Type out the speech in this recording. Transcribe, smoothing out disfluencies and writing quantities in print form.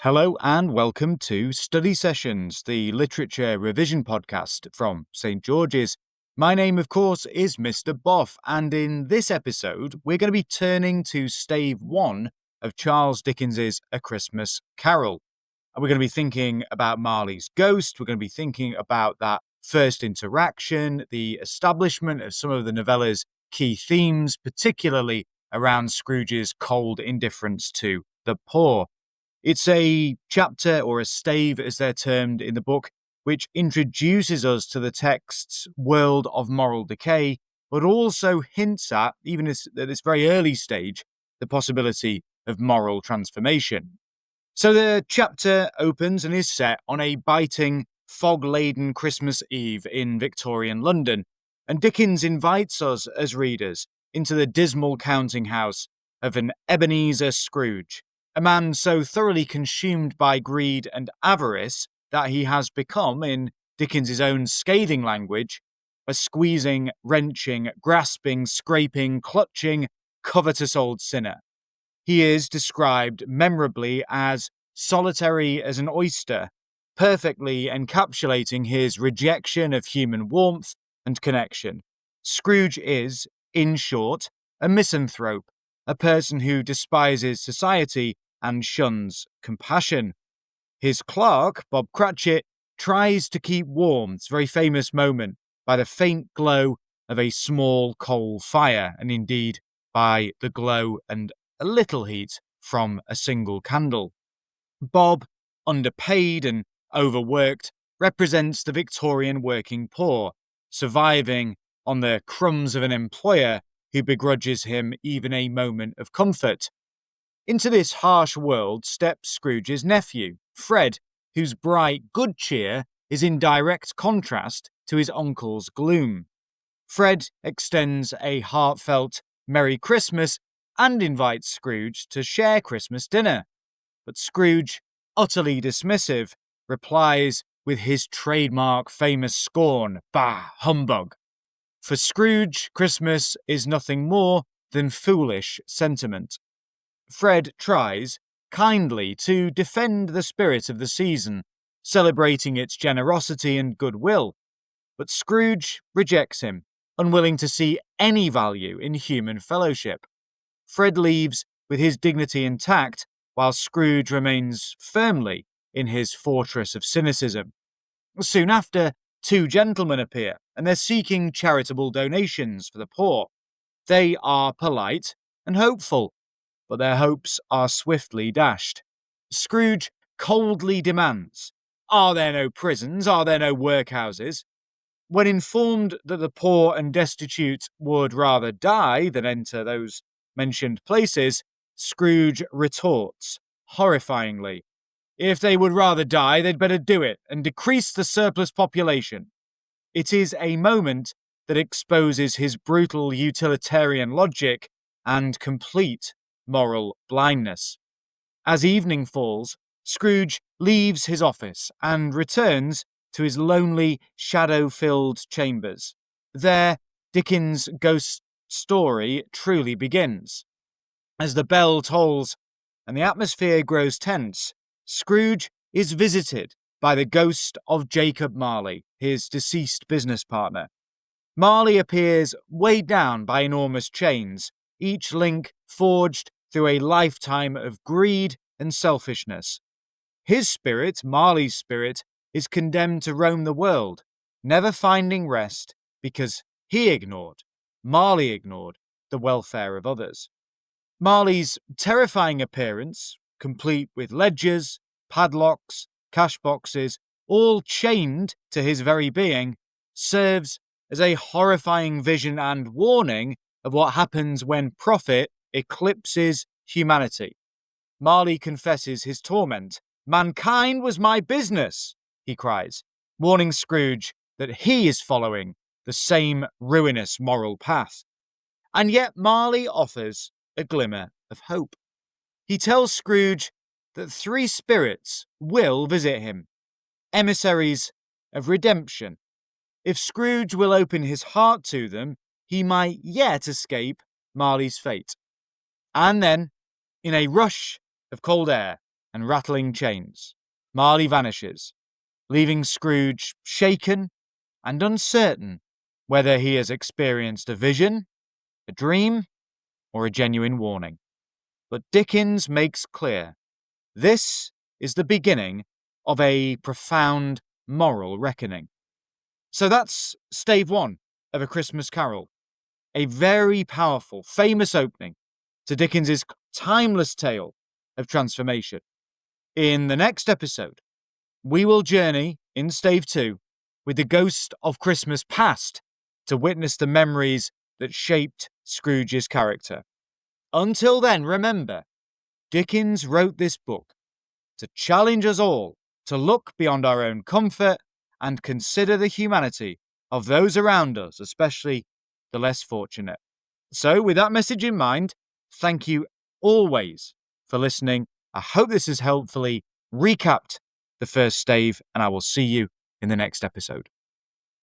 Hello and welcome to Study Sessions, the literature revision podcast from St. George's. My name, of course, is Mr. Boff, and in this episode, we're going to be turning to Stave 1 of Charles Dickens's A Christmas Carol. And we're going to be thinking about Marley's ghost, we're going to be thinking about that first interaction, the establishment of some of the novella's key themes, particularly around Scrooge's cold indifference to the poor. It's a chapter, or a stave as they're termed in the book, which introduces us to the text's world of moral decay, but also hints at, even at this very early stage, the possibility of moral transformation. So the chapter opens and is set on a biting, fog-laden Christmas Eve in Victorian London, and Dickens invites us as readers into the dismal counting house of an Ebenezer Scrooge, a man so thoroughly consumed by greed and avarice that he has become, in Dickens's own scathing language, a squeezing, wrenching, grasping, scraping, clutching, covetous old sinner. He is described memorably as solitary as an oyster, perfectly encapsulating his rejection of human warmth and connection. Scrooge is, in short, a misanthrope, a person who despises society and shuns compassion. His clerk, Bob Cratchit, tries to keep warm, it's a very famous moment, by the faint glow of a small coal fire, and indeed by the glow and a little heat from a single candle. Bob, underpaid and overworked, represents the Victorian working poor, surviving on the crumbs of an employer who begrudges him even a moment of comfort. Into this harsh world steps Scrooge's nephew, Fred, whose bright good cheer is in direct contrast to his uncle's gloom. Fred extends a heartfelt Merry Christmas and invites Scrooge to share Christmas dinner. But Scrooge, utterly dismissive, replies with his trademark famous scorn, "Bah, humbug." For Scrooge, Christmas is nothing more than foolish sentiment. Fred tries, kindly, to defend the spirit of the season, celebrating its generosity and goodwill, but Scrooge rejects him, unwilling to see any value in human fellowship. Fred leaves with his dignity intact, while Scrooge remains firmly in his fortress of cynicism. Soon after, two gentlemen appear, and they're seeking charitable donations for the poor. They are polite and hopeful, but their hopes are swiftly dashed. Scrooge coldly demands, "Are there no prisons? Are there no workhouses?" When informed that the poor and destitute would rather die than enter those mentioned places, Scrooge retorts, horrifyingly, "If they would rather die, they'd better do it and decrease the surplus population." It is a moment that exposes his brutal utilitarian logic and complete moral blindness. As evening falls, Scrooge leaves his office and returns to his lonely, shadow-filled chambers. There, Dickens' ghost story truly begins. As the bell tolls and the atmosphere grows tense, Scrooge is visited by the ghost of Jacob Marley, his deceased business partner. Marley appears weighed down by enormous chains, each link forged through a lifetime of greed and selfishness. His spirit, Marley's spirit, is condemned to roam the world, never finding rest because Marley ignored, the welfare of others. Marley's terrifying appearance, complete with ledgers, padlocks, cash boxes, all chained to his very being, serves as a horrifying vision and warning of what happens when profit eclipses humanity. Marley confesses his torment. "Mankind was my business," he cries, warning Scrooge that he is following the same ruinous moral path. And yet Marley offers a glimmer of hope. He tells Scrooge that three spirits will visit him, emissaries of redemption. If Scrooge will open his heart to them, he might yet escape Marley's fate. And then, in a rush of cold air, and rattling chains, Marley vanishes, leaving Scrooge shaken and uncertain whether he has experienced a vision, a dream, or a genuine warning. But Dickens makes clear this is the beginning of a profound moral reckoning. So that's Stave 1 of A Christmas Carol, a very powerful, famous opening to Dickens's timeless tale of transformation. In the next episode, we will journey in Stave 2 with the ghost of Christmas past to witness the memories that shaped Scrooge's character. Until then, remember, Dickens wrote this book to challenge us all to look beyond our own comfort and consider the humanity of those around us, especially the less fortunate. So, with that message in mind, thank you always for listening. I hope this has helpfully recapped the first stave, and I will see you in the next episode.